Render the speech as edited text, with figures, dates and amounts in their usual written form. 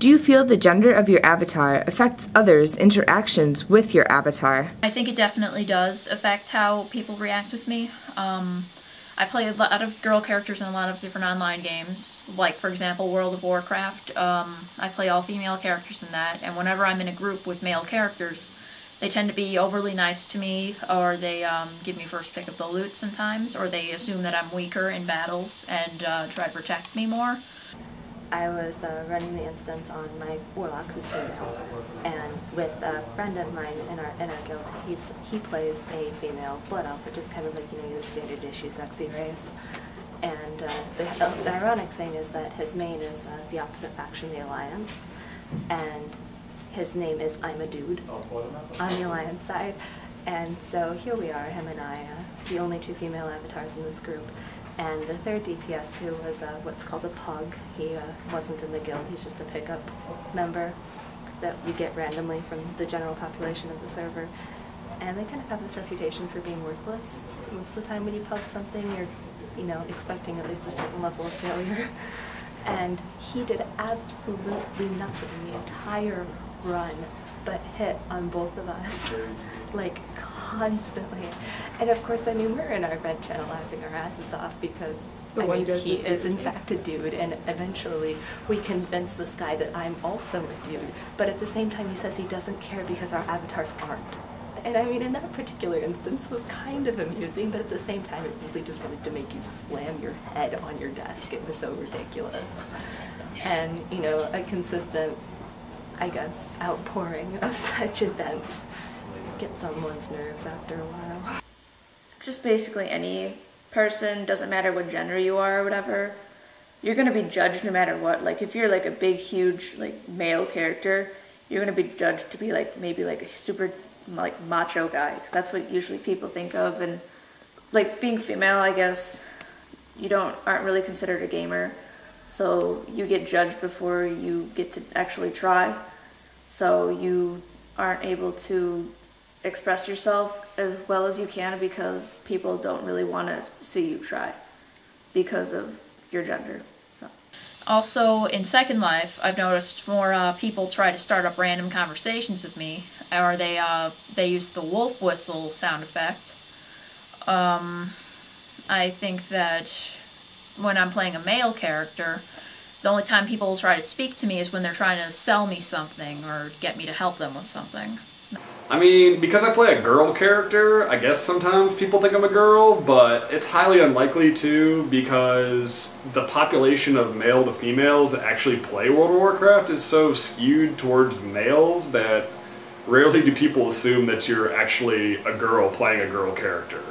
Do you feel the gender of your avatar affects others' interactions with your avatar? I think it definitely does affect how people react with me. I play a lot of girl characters in a lot of different online games, like for example World of Warcraft. I play all female characters in that, and whenever I'm in a group with male characters, they tend to be overly nice to me, or they give me first pick of the loot sometimes, or they assume that I'm weaker in battles and try to protect me more. I was running the instance on my warlock, who's female, and with a friend of mine in our guild, he plays a female blood elf, which is kind of like, you know, your standard issue sexy race. And the ironic thing is that his main is the opposite faction, the Alliance, and his name is I'm a Dude on the Alliance side. And so here we are, him and I, the only two female avatars in this group. And the third DPS, who was what's called a pug, he wasn't in the guild, he's just a pickup member that you get randomly from the general population of the server. And they kind of have this reputation for being worthless. Most of the time when you pug something, you're, you know, expecting at least a certain level of failure. And he did absolutely nothing the entire run but hit on both of us, like constantly. And of course I mean, we're in our vent channel laughing our asses off because I mean, he is in fact a dude, and eventually we convince this guy that I'm also a dude, but at the same time he says he doesn't care because our avatars aren't. And I mean, in that particular instance was kind of amusing, but at the same time it really just wanted to make you slam your head on your desk. It was so ridiculous. And, you know, a consistent, I guess, outpouring of such events gets on one's nerves after a while. Just basically any person, doesn't matter what gender you are or whatever, you're going to be judged no matter what. Like if you're like a big, huge, like male character, you're going to be judged to be like maybe like a super like macho guy, because that's what usually people think of. And like being female, I guess you aren't really considered a gamer, so you get judged before you get to actually try, so you aren't able to express yourself as well as you can because people don't really want to see you try because of your gender. So. Also, in Second Life, I've noticed more people try to start up random conversations with me, or they use the wolf whistle sound effect. I think that when I'm playing a male character, the only time people will try to speak to me is when they're trying to sell me something or get me to help them with something. I mean, because I play a girl character, I guess sometimes people think I'm a girl, but it's highly unlikely to, because the population of male to females that actually play World of Warcraft is so skewed towards males that rarely do people assume that you're actually a girl playing a girl character.